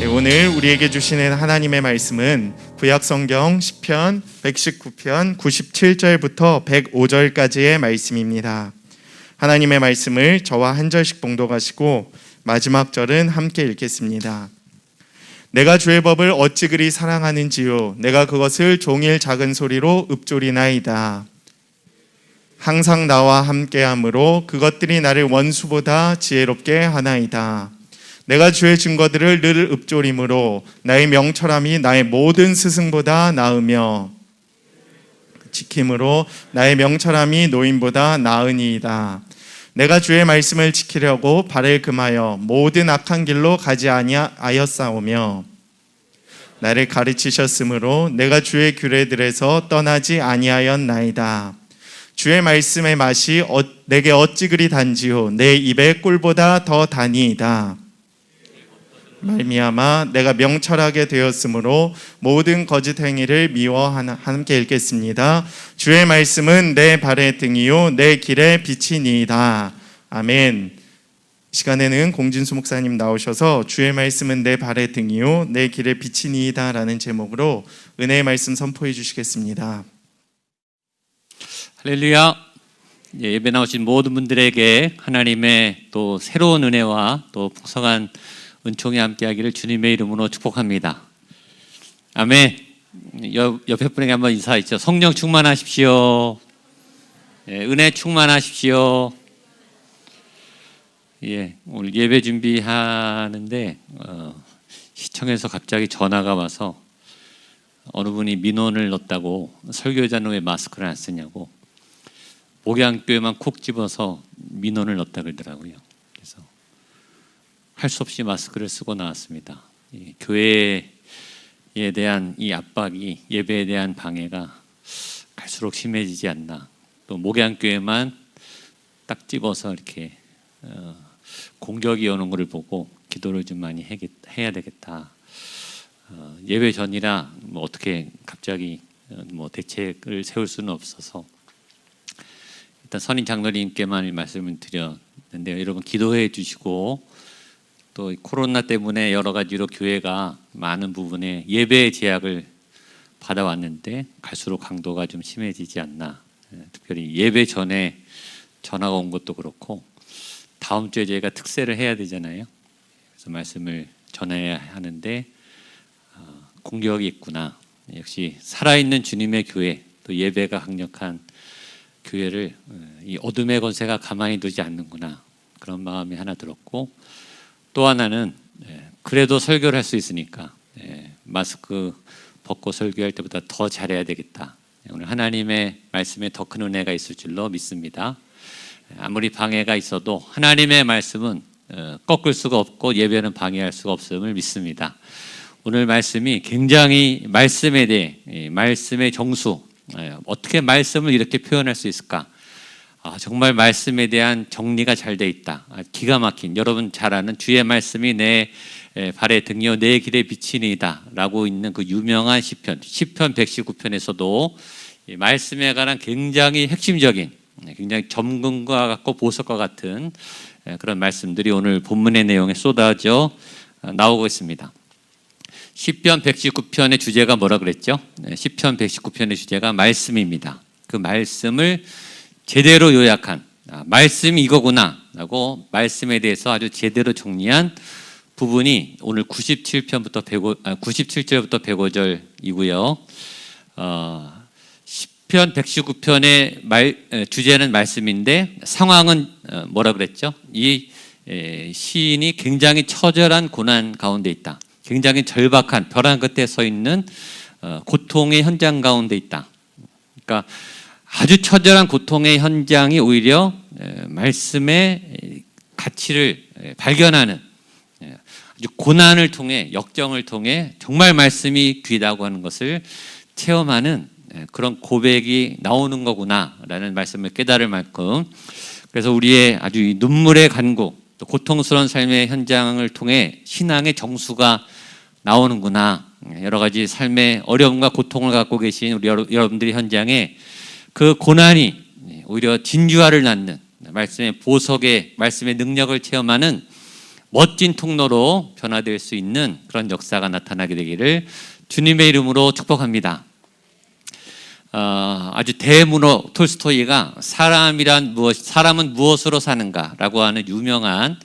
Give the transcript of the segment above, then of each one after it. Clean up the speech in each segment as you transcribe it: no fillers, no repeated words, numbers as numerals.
네, 오늘 우리에게 주시는 하나님의 말씀은 구약성경 시편 119편 97절부터 105절까지의 말씀입니다. 하나님의 말씀을 저와 한 절씩 봉독하시고 마지막 절은 함께 읽겠습니다. 내가 주의 법을 어찌 그리 사랑하는지요, 내가 그것을 종일 작은 소리로 읊조리나이다. 항상 나와 함께함으로 그것들이 나를 원수보다 지혜롭게 하나이다. 내가 주의 증거들을 늘 읊조림으로 나의 명철함이 나의 모든 스승보다 나으며 지킴으로 나의 명철함이 노인보다 나으니이다. 내가 주의 말씀을 지키려고 발을 금하여 모든 악한 길로 가지 아니하였사오며 나를 가르치셨으므로 내가 주의 규례들에서 떠나지 아니하였나이다. 주의 말씀의 맛이 내게 어찌 그리 단지요, 내 입의 꿀보다 더 다니이다. 말미암아 내가 명철하게 되었으므로 모든 거짓 행위를 미워하나. 함께 읽겠습니다. 주의 말씀은 내 발의 등이요 내 길의 빛이니이다. 아멘. 이 시간에는 공진수 목사님 나오셔서 주의 말씀은 내 발의 등이요 내 길의 빛이니이다 라는 제목으로 은혜의 말씀 선포해 주시겠습니다. 할렐루야. 예배 나오신 모든 분들에게 하나님의 또 새로운 은혜와 또 풍성한 은총이 함께하기를 주님의 이름으로 축복합니다. 아멘. 옆에 분에게 한번 인사하시죠. 성령 충만하십시오. 은혜 충만하십시오. 오늘 예배 준비하는데 시청에서 갑자기 전화가 와서 어느 분이 민원을 넣었다고, 설교자는 왜 마스크를 안 쓰냐고, 목양교회만 콕 집어서 민원을 넣었다 그러더라고요. 그래서 할 수 없이 마스크를 쓰고 나왔습니다. 교회에 대한 이 압박이, 예배에 대한 방해가 갈수록 심해지지 않나. 또 목양교회만 딱 집어서 이렇게 공격이 오는 것을 보고 기도를 좀 많이 해야 되겠다. 예배 전이라 뭐 어떻게 갑자기 뭐 대책을 세울 수는 없어서 일단 선임 장로님께만 말씀을 드렸는데요. 여러분 기도해 주시고, 또 코로나 때문에 여러 가지로 교회가 많은 부분에 예배의 제약을 받아왔는데 갈수록 강도가 좀 심해지지 않나. 특별히 예배 전에 전화가 온 것도 그렇고 다음 주에 저희가 특세를 해야 되잖아요. 그래서 말씀을 전해야 하는데 공격이 있구나. 역시 살아있는 주님의 교회, 또 예배가 강력한 교회를 이 어둠의 권세가 가만히 두지 않는구나. 그런 마음이 하나 들었고, 또 하나는 그래도 설교를 할 수 있으니까 마스크 벗고 설교할 때보다 더 잘해야 되겠다. 오늘 하나님의 말씀에 더 큰 은혜가 있을 줄로 믿습니다. 아무리 방해가 있어도 하나님의 말씀은 꺾을 수가 없고 예배는 방해할 수가 없음을 믿습니다. 오늘 말씀이 굉장히 말씀에 대해, 말씀의 정수, 어떻게 말씀을 이렇게 표현할 수 있을까? 정말 말씀에 대한 정리가 잘 돼 있다. 기가 막힌, 여러분 잘 아는 주의 말씀이 내 발의 등이요 내 길의 빛이니이다 라고 있는 그 유명한 시편 119편에서도 말씀에 관한 굉장히 핵심적인, 굉장히 점근과 같고 보석과 같은 그런 말씀들이 오늘 본문의 내용에 쏟아져 나오고 있습니다. 시편 119편의 주제가 뭐라 그랬죠? 시편 119편의 주제가 말씀입니다. 그 말씀을 제대로 요약한, 말씀이 이거구나 라고 말씀에 대해서 아주 제대로 정리한 부분이 오늘 97절부터 105절이고요. 시편 119편의 주제는 말씀인데 상황은 뭐라 그랬죠? 이 시인이 굉장히 처절한 고난 가운데 있다. 굉장히 절박한 벼랑 끝에 서 있는 고통의 현장 가운데 있다. 그러니까 아주 처절한 고통의 현장이 오히려 말씀의 가치를 발견하는, 아주 고난을 통해, 역정을 통해 정말 말씀이 귀하다고 하는 것을 체험하는 그런 고백이 나오는 거구나라는 말씀을 깨달을 만큼, 그래서 우리의 아주 눈물의 간구, 또 고통스러운 삶의 현장을 통해 신앙의 정수가 나오는구나. 여러 가지 삶의 어려움과 고통을 갖고 계신 우리 여러분들의 현장에 그 고난이 오히려 진주화를 낳는, 말씀의 보석의, 말씀의 능력을 체험하는 멋진 통로로 변화될 수 있는 그런 역사가 나타나게 되기를 주님의 이름으로 축복합니다. 아주 대문호 톨스토이가 사람은 무엇으로 사는가라고 하는 유명한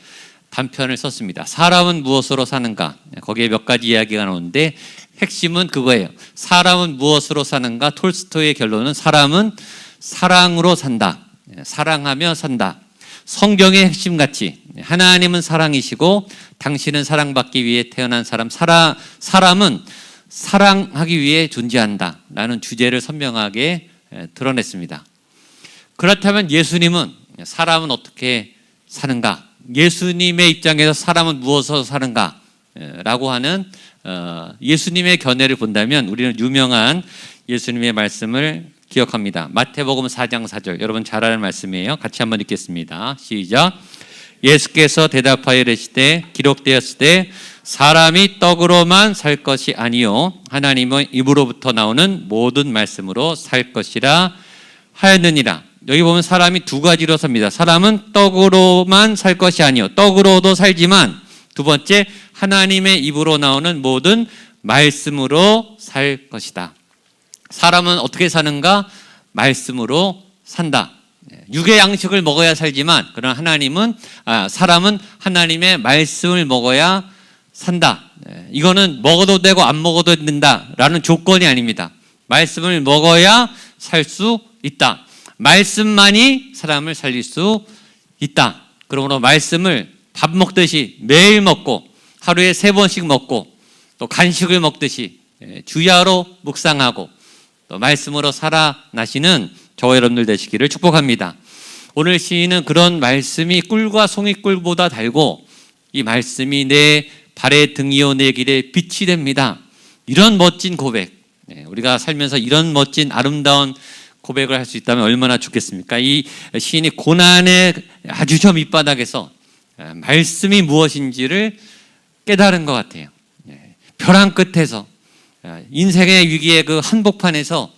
단편을 썼습니다. 사람은 무엇으로 사는가? 거기에 몇 가지 이야기가 나오는데 핵심은 그거예요. 사람은 무엇으로 사는가? 톨스토이의 결론은 사람은 사랑으로 산다. 사랑하며 산다. 성경의 핵심 가치, 하나님은 사랑이시고 당신은 사랑받기 위해 태어난 사람은 사랑하기 위해 존재한다 라는 주제를 선명하게 드러냈습니다. 그렇다면 예수님은 사람은 어떻게 사는가? 예수님의 입장에서 사람은 무엇으로 사는가? 라고 하는 예수님의 견해를 본다면 우리는 유명한 예수님의 말씀을 기억합니다. 마태복음 4장 4절, 여러분 잘 아는 말씀이에요. 같이 한번 읽겠습니다. 시작. 예수께서 대답하여 이르시되 기록되었을 때 사람이 떡으로만 살 것이 아니요 하나님의 입으로부터 나오는 모든 말씀으로 살 것이라 하였느니라. 여기 보면 사람이 두 가지로 삽니다. 사람은 떡으로만 살 것이 아니요 떡으로도 살지만, 두 번째 하나님의 입으로 나오는 모든 말씀으로 살 것이다. 사람은 어떻게 사는가? 말씀으로 산다. 육의 양식을 먹어야 살지만, 그러나 사람은 하나님의 말씀을 먹어야 산다. 이거는 먹어도 되고 안 먹어도 된다라는 조건이 아닙니다. 말씀을 먹어야 살 수 있다. 말씀만이 사람을 살릴 수 있다. 그러므로 말씀을 밥 먹듯이 매일 먹고 하루에 3번씩 먹고 또 간식을 먹듯이 주야로 묵상하고 또 말씀으로 살아나시는 저와 여러분들 되시기를 축복합니다. 오늘 시인은 그런 말씀이 꿀과 송이꿀보다 달고 이 말씀이 내 발의 등이요 내 길에 빛이 됩니다. 이런 멋진 고백, 우리가 살면서 이런 멋진 아름다운 고백을 할 수 있다면 얼마나 좋겠습니까? 이 시인이 고난의 아주 저 밑바닥에서 말씀이 무엇인지를 깨달은 것 같아요. 벼랑 끝에서 인생의 위기의 그 한복판에서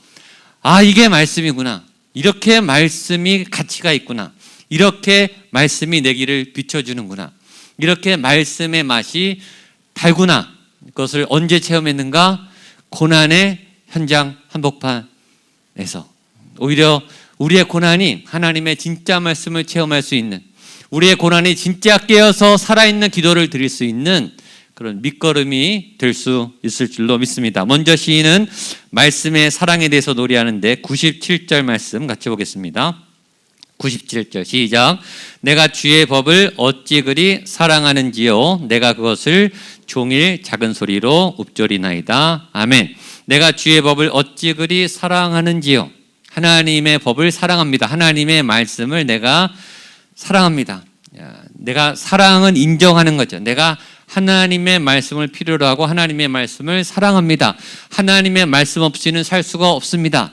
이게 말씀이구나. 이렇게 말씀이 가치가 있구나. 이렇게 말씀이 내 길을 비춰주는구나. 이렇게 말씀의 맛이 달구나. 그것을 언제 체험했는가? 고난의 현장 한복판에서. 오히려 우리의 고난이 하나님의 진짜 말씀을 체험할 수 있는, 우리의 고난이 진짜 깨어서 살아있는 기도를 드릴 수 있는 그런 밑거름이 될 수 있을 줄로 믿습니다. 먼저 시인은 말씀의 사랑에 대해서 노래하는데 97절 말씀 같이 보겠습니다. 97절 시작. 내가 주의 법을 어찌 그리 사랑하는지요 내가 그것을 종일 작은 소리로 읊조리나이다. 아멘. 내가 주의 법을 어찌 그리 사랑하는지요. 하나님의 법을 사랑합니다. 하나님의 말씀을 내가 사랑합니다. 내가 사랑은 인정하는 거죠. 내가 하나님의 말씀을 필요로 하고 하나님의 말씀을 사랑합니다. 하나님의 말씀 없이는 살 수가 없습니다.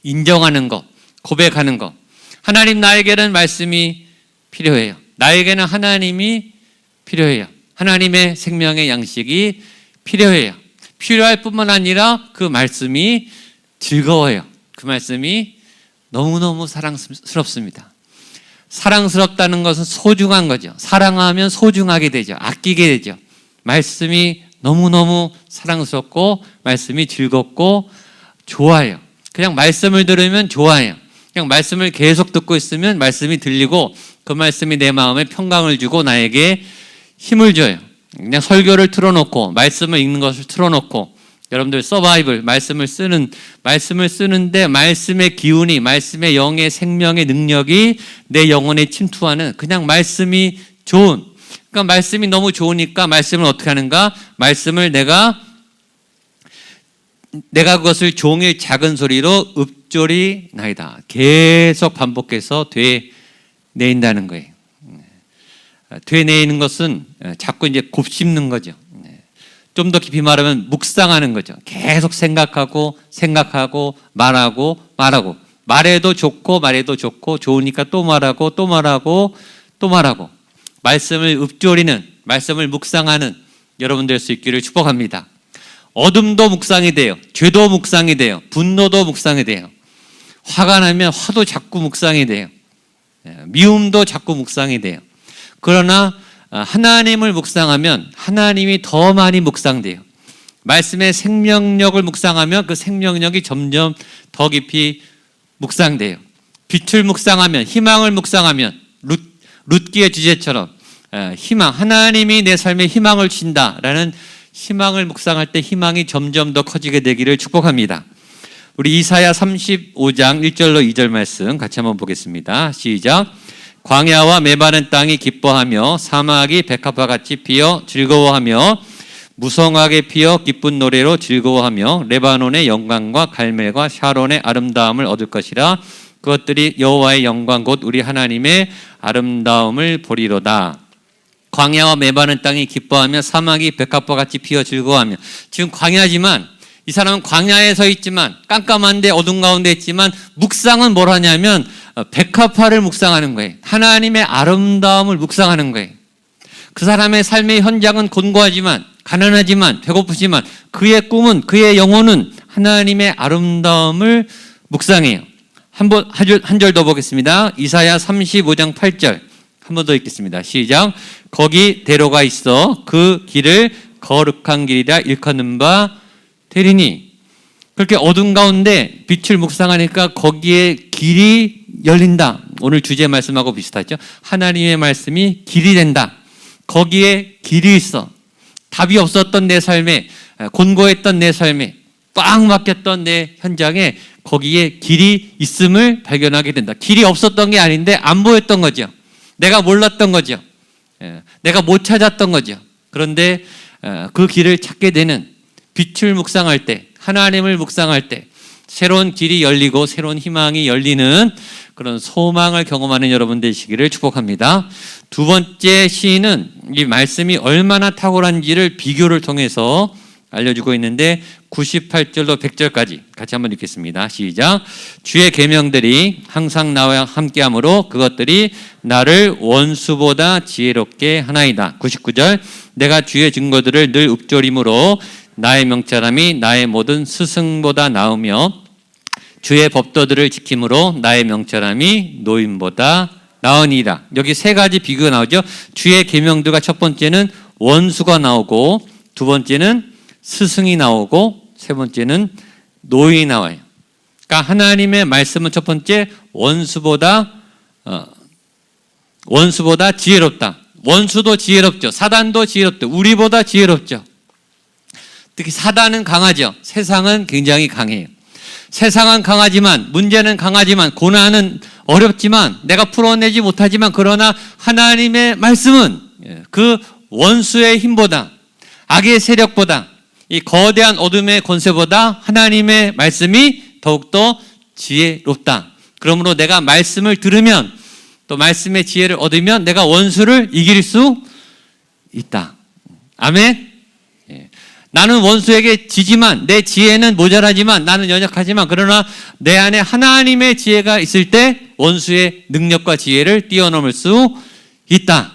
인정하는 것, 고백하는 것. 하나님, 나에게는 말씀이 필요해요. 나에게는 하나님이 필요해요. 하나님의 생명의 양식이 필요해요. 필요할 뿐만 아니라 그 말씀이 즐거워요. 그 말씀이 너무너무 사랑스럽습니다. 사랑스럽다는 것은 소중한 거죠. 사랑하면 소중하게 되죠. 아끼게 되죠. 말씀이 너무너무 사랑스럽고 말씀이 즐겁고 좋아요. 그냥 말씀을 들으면 좋아요. 그냥 말씀을 계속 듣고 있으면 말씀이 들리고 그 말씀이 내 마음에 평강을 주고 나에게 힘을 줘요. 그냥 설교를 틀어놓고 말씀을 읽는 것을 틀어놓고 여러분들 서바이벌 말씀을 쓰는데 말씀의 기운이, 말씀의 영의 생명의 능력이 내 영혼에 침투하는 그냥 말씀이 좋은, 그러니까 말씀이 너무 좋으니까 말씀을 어떻게 하는가? 말씀을 내가 그것을 종일 작은 소리로 읊조리나이다. 계속 반복해서 되뇌인다는 거예요. 되뇌이는 것은 자꾸 이제 곱씹는 거죠. 좀 더 깊이 말하면 묵상하는 거죠. 계속 생각하고 말하고 말해도 좋고 좋으니까 또 말하고 말씀을 읊조리는, 말씀을 묵상하는 여러분 될 수 있기를 축복합니다. 어둠도 묵상이 돼요. 죄도 묵상이 돼요. 분노도 묵상이 돼요. 화가 나면 화도 자꾸 묵상이 돼요. 미움도 자꾸 묵상이 돼요. 그러나 하나님을 묵상하면 하나님이 더 많이 묵상돼요. 말씀의 생명력을 묵상하면 그 생명력이 점점 더 깊이 묵상돼요. 빛을 묵상하면, 희망을 묵상하면, 룻기의 주제처럼 희망, 하나님이 내 삶에 희망을 주신다라는 희망을 묵상할 때 희망이 점점 더 커지게 되기를 축복합니다. 우리 이사야 35장 1절로 2절 말씀 같이 한번 보겠습니다. 시작. 광야와 메마른 땅이 기뻐하며 사막이 백합화 같이 피어 즐거워하며 무성하게 피어 기쁜 노래로 즐거워하며 레바논의 영광과 갈멜과 샤론의 아름다움을 얻을 것이라. 그것들이 여호와의 영광 곧 우리 하나님의 아름다움을 보리로다. 광야와 메마른 땅이 기뻐하며 사막이 백합화 같이 피어 즐거워하며. 지금 광야지만 이 사람은 광야에 서 있지만 깜깜한데 어둠 가운데 있지만 묵상은 뭘 하냐면 백합화를 묵상하는 거예요. 하나님의 아름다움을 묵상하는 거예요. 그 사람의 삶의 현장은 곤고하지만 가난하지만 배고프지만 그의 꿈은 그의 영혼은 하나님의 아름다움을 묵상해요. 한 절 더 보겠습니다. 이사야 35장 8절 한 번 더 읽겠습니다. 시작. 거기 대로가 있어 그 길을 거룩한 길이라 일컫는 바 되리니. 그렇게 어둠 가운데 빛을 묵상하니까 거기에 길이 열린다. 오늘 주제 말씀하고 비슷하죠. 하나님의 말씀이 길이 된다. 거기에 길이 있어. 답이 없었던 내 삶에, 곤고했던 내 삶에, 꽉 막혔던 내 현장에 거기에 길이 있음을 발견하게 된다. 길이 없었던 게 아닌데 안 보였던 거죠. 내가 몰랐던 거죠. 내가 못 찾았던 거죠. 그런데 그 길을 찾게 되는, 빛을 묵상할 때, 하나님을 묵상할 때 새로운 길이 열리고 새로운 희망이 열리는 그런 소망을 경험하는 여러분 되시기를 축복합니다. 두 번째 시인은 이 말씀이 얼마나 탁월한지를 비교를 통해서 알려주고 있는데 98절로 100절까지 같이 한번 읽겠습니다. 시작. 주의 계명들이 항상 나와 함께하므로 그것들이 나를 원수보다 지혜롭게 하나이다. 99절. 내가 주의 증거들을 늘 읊조림으로 나의 명철함이 나의 모든 스승보다 나으며 주의 법도들을 지킴으로 나의 명철함이 노인보다 나으니라. 여기 세 가지 비교가 나오죠. 주의 계명들과 첫 번째는 원수가 나오고 두 번째는 스승이 나오고 세 번째는 노인이 나와요. 그러니까 하나님의 말씀은 첫 번째 원수보다 지혜롭다. 원수도 지혜롭죠. 사단도 지혜롭죠. 우리보다 지혜롭죠. 특히 사단은 강하죠. 세상은 굉장히 강해요. 세상은 강하지만, 문제는 강하지만, 고난은 어렵지만, 내가 풀어내지 못하지만, 그러나 하나님의 말씀은 그 원수의 힘보다, 악의 세력보다, 이 거대한 어둠의 권세보다 하나님의 말씀이 더욱더 지혜롭다. 그러므로 내가 말씀을 들으면, 또 말씀의 지혜를 얻으면 내가 원수를 이길 수 있다. 아멘. 나는 원수에게 지지만, 내 지혜는 모자라지만, 나는 연약하지만, 그러나 내 안에 하나님의 지혜가 있을 때 원수의 능력과 지혜를 뛰어넘을 수 있다.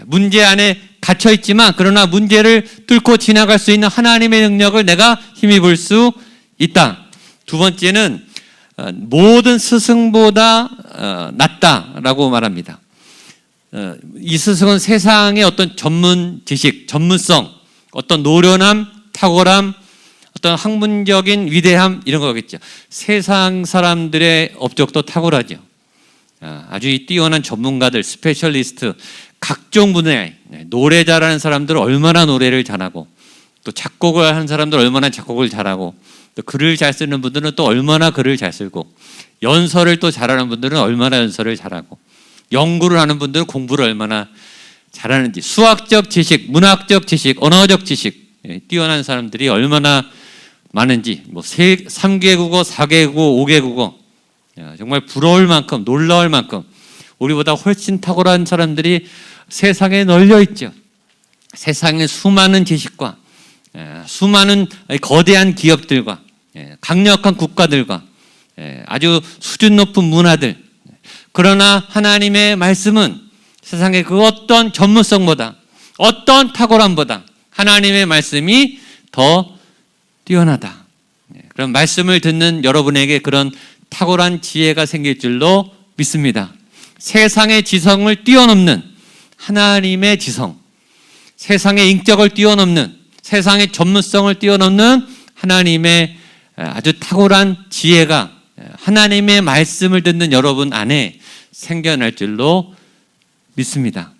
문제 안에 갇혀 있지만 그러나 문제를 뚫고 지나갈 수 있는 하나님의 능력을 내가 힘입을 수 있다. 두 번째는 모든 스승보다 낫다라고 말합니다. 이 스승은 세상의 어떤 전문 지식, 전문성, 어떤 노련함, 탁월함, 어떤 학문적인 위대함 이런 거겠죠. 세상 사람들의 업적도 탁월하죠. 아주 뛰어난 전문가들, 스페셜리스트, 각종 분야에 노래 잘하는 사람들은 얼마나 노래를 잘하고, 또 작곡을 하는 사람들은 얼마나 작곡을 잘하고, 또 글을 잘 쓰는 분들은 또 얼마나 글을 잘 쓰고, 연설을 또 잘하는 분들은 얼마나 연설을 잘하고, 연구를 하는 분들은 공부를 얼마나 잘하는지, 수학적 지식, 문학적 지식, 언어적 지식 뛰어난 사람들이 얼마나 많은지, 뭐 3개 국어, 4개 국어, 5개 국어, 정말 부러울 만큼, 놀라울 만큼 우리보다 훨씬 탁월한 사람들이 세상에 널려 있죠. 세상의 수많은 지식과 수많은 거대한 기업들과 강력한 국가들과 아주 수준 높은 문화들. 그러나 하나님의 말씀은 세상의 그 어떤 전문성보다, 어떤 탁월함보다 하나님의 말씀이 더 뛰어나다. 그런 말씀을 듣는 여러분에게 그런 탁월한 지혜가 생길 줄로 믿습니다. 세상의 지성을 뛰어넘는 하나님의 지성, 세상의 인격을 뛰어넘는, 세상의 전문성을 뛰어넘는 하나님의 아주 탁월한 지혜가 하나님의 말씀을 듣는 여러분 안에 생겨날 줄로 믿습니다.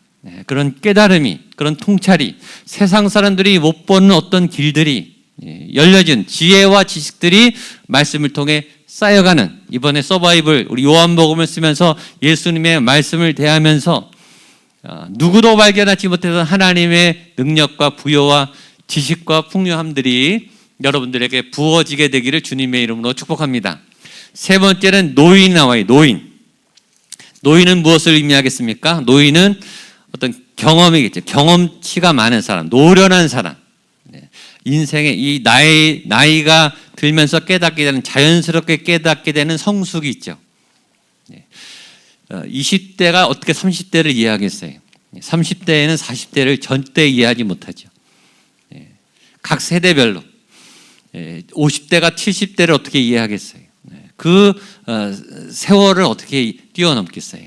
그런 깨달음이, 그런 통찰이, 세상 사람들이 못 보는 어떤 길들이 열려진 지혜와 지식들이 말씀을 통해 쌓여가는, 이번에 서바이벌 우리 요한복음을 쓰면서 예수님의 말씀을 대하면서 누구도 발견하지 못했던 하나님의 능력과 부여와 지식과 풍요함들이 여러분들에게 부어지게 되기를 주님의 이름으로 축복합니다. 세 번째는 노인이 나와요. 노인은 무엇을 의미하겠습니까? 노인은 어떤 경험이겠죠. 경험치가 많은 사람, 노련한 사람. 인생의 이 나이가 들면서 깨닫게 되는, 자연스럽게 깨닫게 되는 성숙이 있죠. 20대가 어떻게 30대를 이해하겠어요? 30대에는 40대를 절대 이해하지 못하죠. 각 세대별로 50대가 70대를 어떻게 이해하겠어요? 그 세월을 어떻게 뛰어넘겠어요?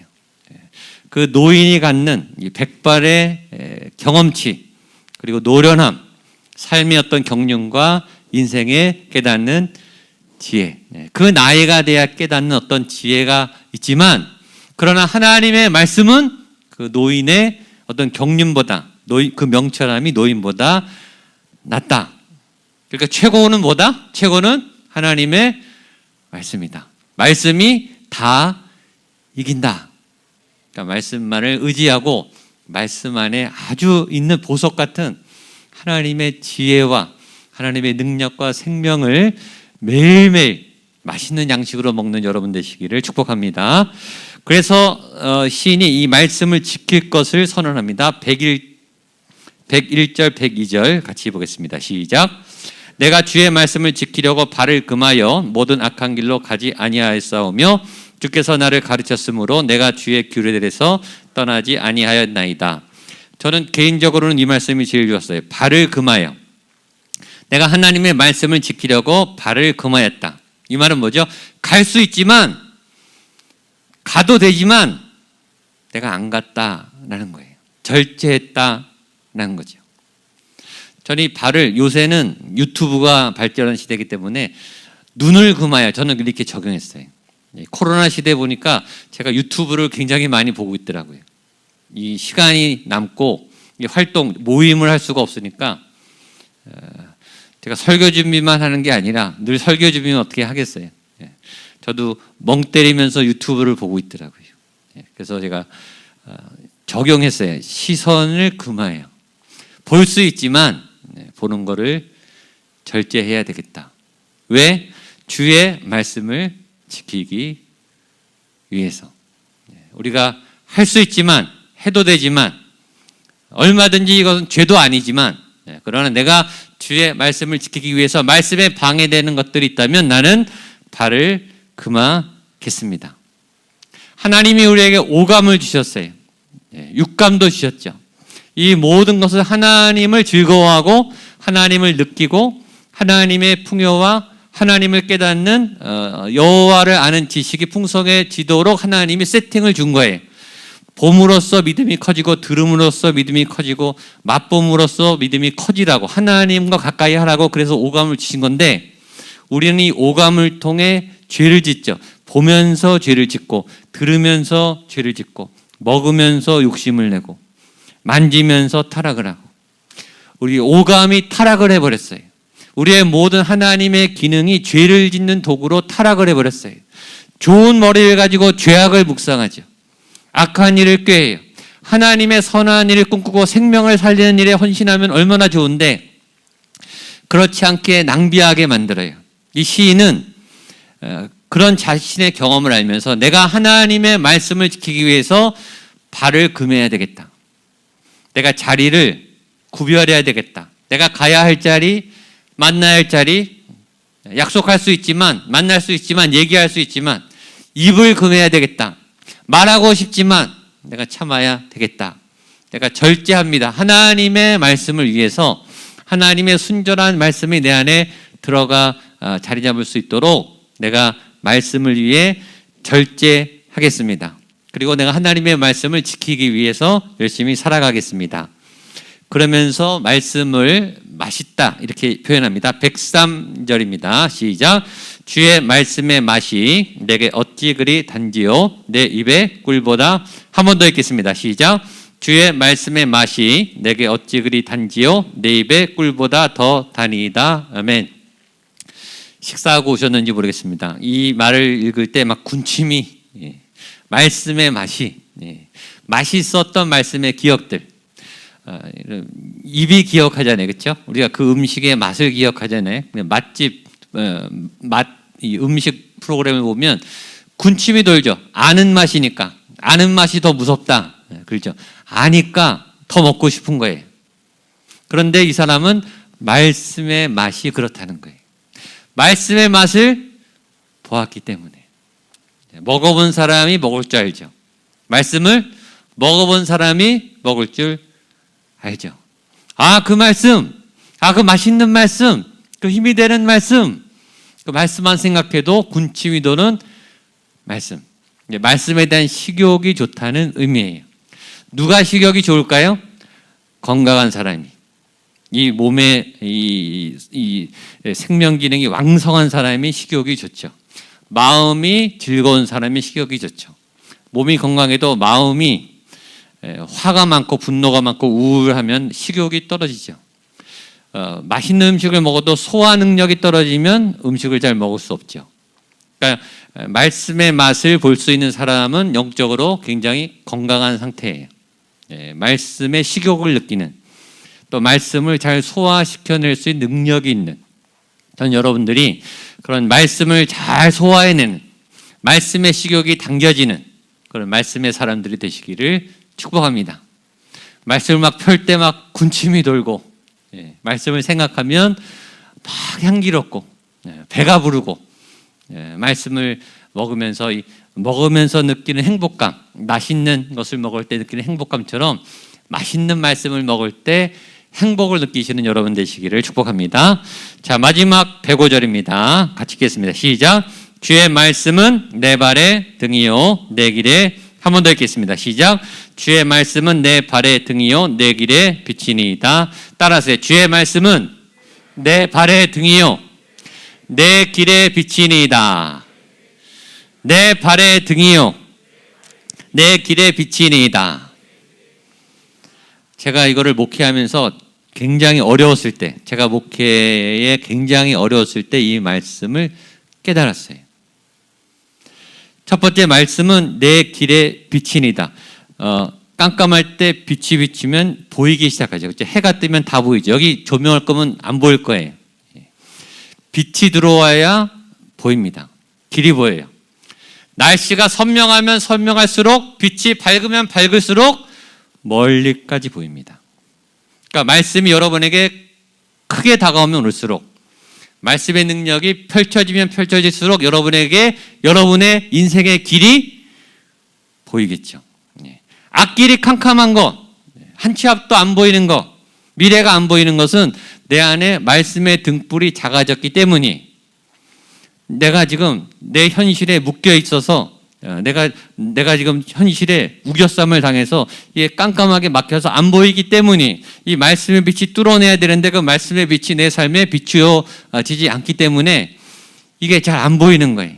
그 노인이 갖는 이 백발의 경험치, 그리고 노련함, 삶의 어떤 경륜과 인생에 깨닫는 지혜, 그 나이가 돼야 깨닫는 어떤 지혜가 있지만, 그러나 하나님의 말씀은 그 노인의 어떤 경륜보다, 그 명철함이 노인보다 낫다. 그러니까 최고는 뭐다? 최고는 하나님의 말씀이다. 말씀이 다 이긴다. 그러니까 말씀만을 의지하고 말씀 안에 아주 있는 보석 같은 하나님의 지혜와 하나님의 능력과 생명을 매일매일 맛있는 양식으로 먹는 여러분 되시기를 축복합니다. 그래서 시인이 이 말씀을 지킬 것을 선언합니다. 101절, 102절 같이 보겠습니다. 시작. 내가 주의 말씀을 지키려고 발을 금하여 모든 악한 길로 가지 아니하였사오며 주께서 나를 가르쳤으므로 내가 주의 규례들에서 떠나지 아니하였나이다. 저는 개인적으로는 이 말씀이 제일 좋았어요. 발을 금하여. 내가 하나님의 말씀을 지키려고 발을 금하였다. 이 말은 뭐죠? 갈 수 있지만, 가도 되지만 내가 안 갔다라는 거예요. 절제했다라는 거죠. 저는 이 발을, 요새는 유튜브가 발전한 시대이기 때문에 눈을 금하여, 저는 이렇게 적용했어요. 코로나 시대 보니까 제가 유튜브를 굉장히 많이 보고 있더라고요. 이 시간이 남고 활동, 모임을 할 수가 없으니까 제가 설교 준비만 하는 게 아니라 늘 설교 준비는 어떻게 하겠어요. 저도 멍 때리면서 유튜브를 보고 있더라고요. 그래서 제가 적용했어요. 시선을 금하여. 볼 수 있지만 보는 거를 절제해야 되겠다. 왜? 주의 말씀을 지키기 위해서. 우리가 할 수 있지만, 해도 되지만, 얼마든지 이것은 죄도 아니지만, 그러나 내가 주의 말씀을 지키기 위해서 말씀에 방해되는 것들이 있다면 나는 발을 금하겠습니다. 하나님이 우리에게 오감을 주셨어요. 육감도 주셨죠. 이 모든 것을 하나님을 즐거워하고 하나님을 느끼고 하나님의 풍요와 하나님을 깨닫는 여호와를 아는 지식이 풍성해지도록 하나님이 세팅을 준 거예요. 봄으로써 믿음이 커지고, 들음으로써 믿음이 커지고, 맛봄으로써 믿음이 커지라고, 하나님과 가까이 하라고, 그래서 오감을 주신 건데, 우리는 이 오감을 통해 죄를 짓죠. 보면서 죄를 짓고, 들으면서 죄를 짓고, 먹으면서 욕심을 내고, 만지면서 타락을 하고, 우리 오감이 타락을 해버렸어요. 우리의 모든 하나님의 기능이 죄를 짓는 도구로 타락을 해버렸어요. 좋은 머리를 가지고 죄악을 묵상하죠. 악한 일을 꾀해요. 하나님의 선한 일을 꿈꾸고 생명을 살리는 일에 헌신하면 얼마나 좋은데, 그렇지 않게 낭비하게 만들어요. 이 시인은 그런 자신의 경험을 알면서 내가 하나님의 말씀을 지키기 위해서 발을 금해야 되겠다. 내가 자리를 구별해야 되겠다. 내가 가야 할 자리, 만나야 할 자리, 약속할 수 있지만, 만날 수 있지만, 얘기할 수 있지만 입을 금해야 되겠다. 말하고 싶지만 내가 참아야 되겠다. 내가 절제합니다. 하나님의 말씀을 위해서, 하나님의 순전한 말씀이 내 안에 들어가 자리 잡을 수 있도록 내가 말씀을 위해 절제하겠습니다. 그리고 내가 하나님의 말씀을 지키기 위해서 열심히 살아가겠습니다. 그러면서 말씀을 맛있다 이렇게 표현합니다. 103절입니다. 시작. 주의 말씀의 맛이 내게 어찌 그리 단지요 내 입에 꿀보다. 한 번 더 읽겠습니다. 시작. 주의 말씀의 맛이 내게 어찌 그리 단지요 내 입에 꿀보다 더 다니이다. 아멘. 식사하고 오셨는지 모르겠습니다. 이 말을 읽을 때 막 군침이, 말씀의 맛이, 맛있었던 말씀의 기억들, 입이 기억하잖아요, 그렇죠? 우리가 그 음식의 맛을 기억하잖아요. 맛집, 이 음식 프로그램을 보면 군침이 돌죠. 아는 맛이니까, 아는 맛이 더 무섭다, 그렇죠? 아니까 더 먹고 싶은 거예요. 그런데 이 사람은 말씀의 맛이 그렇다는 거예요. 말씀의 맛을 보았기 때문에. 먹어본 사람이 먹을 줄 알죠. 말씀을 먹어본 사람이 먹을 줄 알죠. 아, 그 말씀, 그 맛있는 말씀, 그 힘이 되는 말씀, 그 말씀만 생각해도 군침이 도는 말씀. 말씀에 대한 식욕이 좋다는 의미예요. 누가 식욕이 좋을까요? 건강한 사람이. 이 몸의 이 생명 기능이 왕성한 사람이 식욕이 좋죠. 마음이 즐거운 사람이 식욕이 좋죠. 몸이 건강해도 마음이 화가 많고 분노가 많고 우울하면 식욕이 떨어지죠. 맛있는 음식을 먹어도 소화 능력이 떨어지면 음식을 잘 먹을 수 없죠. 그러니까 말씀의 맛을 볼 수 있는 사람은 영적으로 굉장히 건강한 상태예요. 말씀의 식욕을 느끼는, 또 말씀을 잘 소화시켜낼 수 있는 능력이 있는, 전 여러분들이 그런 말씀을 잘 소화해내는, 말씀의 식욕이 당겨지는 그런 말씀의 사람들이 되시기를 축복합니다. 말씀을 막 펼 때 막 군침이 돌고, 말씀을 생각하면 막 향기롭고, 배가 부르고, 말씀을 먹으면서 느끼는 행복감, 맛있는 것을 먹을 때 느끼는 행복감처럼 맛있는 말씀을 먹을 때 행복을 느끼시는 여러분 되시기를 축복합니다. 자, 마지막 105절입니다. 같이 읽겠습니다. 시작. 주의 말씀은 내 발의 등이요 내 길에. 한 번 더 읽겠습니다. 시작. 주의 말씀은 내 발의 등이요 내 길에 비치니이다. 따라하세요. 주의 말씀은 내 발의 등이요 내 길에 비치니이다. 내 발의 등이요 내 길에 비치니이다. 제가 이거를 목회하면서 굉장히 어려웠을 때, 제가 목회에 굉장히 어려웠을 때 이 말씀을 깨달았어요. 첫 번째 말씀은 내 길에 비치니다. 깜깜할 때 빛이 비치면 보이기 시작하죠. 그렇죠? 해가 뜨면 다 보이죠. 여기 조명할 거면 안 보일 거예요. 빛이 들어와야 보입니다. 길이 보여요. 날씨가 선명하면 선명할수록, 빛이 밝으면 밝을수록 멀리까지 보입니다. 그러니까 말씀이 여러분에게 크게 다가오면 올수록, 말씀의 능력이 펼쳐지면 펼쳐질수록 여러분에게 여러분의 인생의 길이 보이겠죠. 앞길이 캄캄한 것, 한 치 앞도 안 보이는 것, 미래가 안 보이는 것은 내 안에 말씀의 등불이 작아졌기 때문이, 내가 지금 내 현실에 묶여 있어서, 내가 지금 현실에 우겨쌈을 당해서 이게 깜깜하게 막혀서 안 보이기 때문이, 이 말씀의 빛이 뚫어내야 되는데 그 말씀의 빛이 내 삶에 비추어지지 않기 때문에 이게 잘 안 보이는 거예요.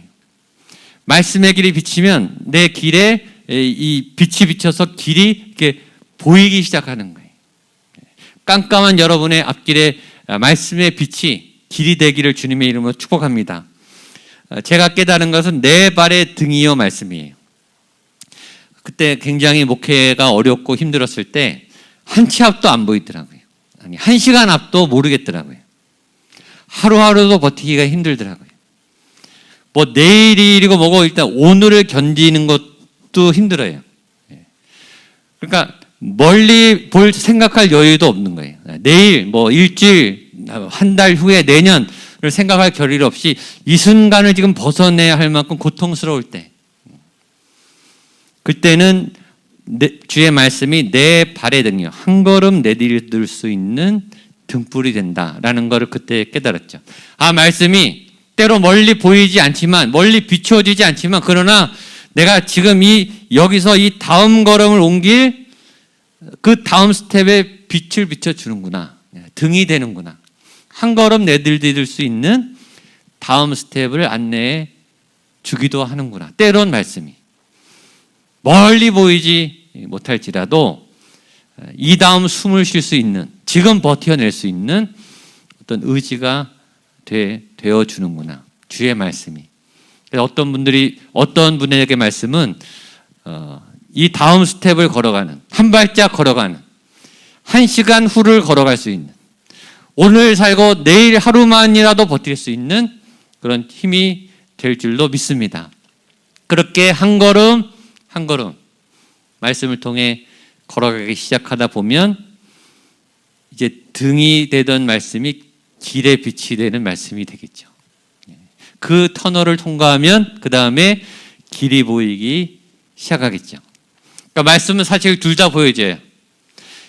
말씀의 길이 비치면 내 길에 이 빛이 비쳐서 길이 이렇게 보이기 시작하는 거예요. 깜깜한 여러분의 앞길에 말씀의 빛이 길이 되기를 주님의 이름으로 축복합니다. 제가 깨달은 것은 내 발의 등이요 말씀이에요. 그때 굉장히 목회가 어렵고 힘들었을 때 한 치 앞도 안 보이더라고요. 아니, 1시간 앞도 모르겠더라고요. 하루하루도 버티기가 힘들더라고요. 뭐 내일이고 뭐고 일단 오늘을 견디는 것도 힘들어요. 그러니까 멀리 볼 생각할 여유도 없는 거예요. 내일, 뭐 일주일, 한 달 후에 내년을 생각할 겨를이 없이 이 순간을 지금 벗어내야 할 만큼 고통스러울 때, 그때는 주의 말씀이 내 발의 등이요, 한 걸음 내디딜 수 있는 등불이 된다라는 것을 그때 깨달았죠. 말씀이 때로 멀리 보이지 않지만, 멀리 비추어지지 않지만, 그러나 내가 지금 여기서 이 다음 걸음을 옮길 그 다음 스텝에 빛을 비춰주는구나. 등이 되는구나. 한 걸음 내디딜 수 있는 다음 스텝을 안내해 주기도 하는구나. 때론 말씀이 멀리 보이지 못할지라도 이 다음 숨을 쉴 수 있는, 지금 버텨낼 수 있는 어떤 의지가 되어 주는구나. 주의 말씀이. 어떤 분에게 말씀은 이 다음 스텝을 걸어가는, 한 발짝 걸어가는, 한 시간 후를 걸어갈 수 있는, 오늘 살고 내일 하루만이라도 버틸 수 있는 그런 힘이 될 줄로 믿습니다. 그렇게 한 걸음 한 걸음 말씀을 통해 걸어가기 시작하다 보면 이제 등이 되던 말씀이 길의 빛이 되는 말씀이 되겠죠. 그 터널을 통과하면 그 다음에 길이 보이기 시작하겠죠. 그러니까 말씀은 사실 둘 다 보여져요.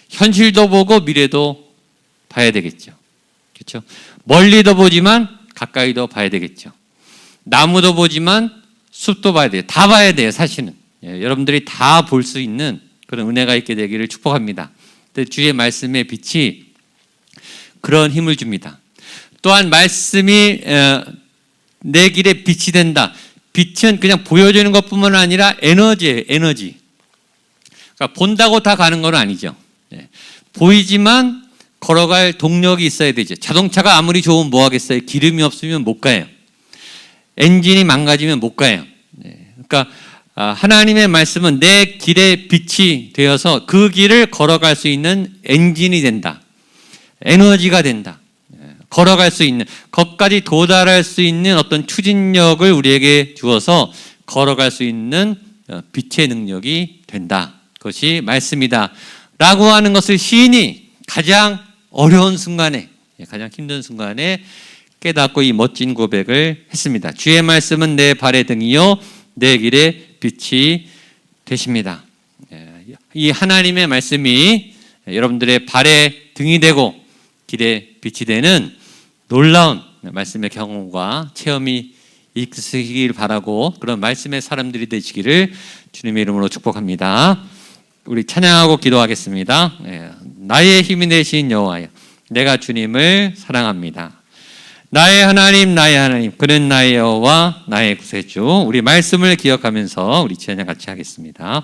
현실도 보고 미래도 봐야 되겠죠. 그렇죠? 멀리도 보지만 가까이도 봐야 되겠죠. 나무도 보지만 숲도 봐야 돼요. 다 봐야 돼요, 사실은. 여러분들이 다 볼 수 있는 그런 은혜가 있게 되기를 축복합니다. 주의 말씀의 빛이 그런 힘을 줍니다. 또한 말씀이 내 길에 빛이 된다. 빛은 그냥 보여주는 것뿐만 아니라 에너지예요, 에너지. 그러니까 본다고 다 가는 건 아니죠. 보이지만 걸어갈 동력이 있어야 되죠. 자동차가 아무리 좋으면 뭐 하겠어요? 기름이 없으면 못 가요. 엔진이 망가지면 못 가요. 그러니까 하나님의 말씀은 내 길의 빛이 되어서 그 길을 걸어갈 수 있는 엔진이 된다. 에너지가 된다. 걸어갈 수 있는, 거기까지 도달할 수 있는 어떤 추진력을 우리에게 주어서 걸어갈 수 있는 빛의 능력이 된다. 그것이 말씀이다. 라고 하는 것을 시인이 가장 어려운 순간에, 가장 힘든 순간에 깨닫고 이 멋진 고백을 했습니다. 주의 말씀은 내 발의 등이요 내 길의 빛이 되십니다. 이 하나님의 말씀이 여러분들의 발의 등이 되고 길의 빛이 되는 놀라운 말씀의 경험과 체험이 있으시길 바라고, 그런 말씀의 사람들이 되시기를 주님의 이름으로 축복합니다. 우리 찬양하고 기도하겠습니다. 나의 힘이 되신 여호와여, 내가 주님을 사랑합니다. 나의 하나님, 나의 하나님, 그는 나의 여호와, 나의 구세주. 우리 말씀을 기억하면서 우리 찬양 같이 하겠습니다.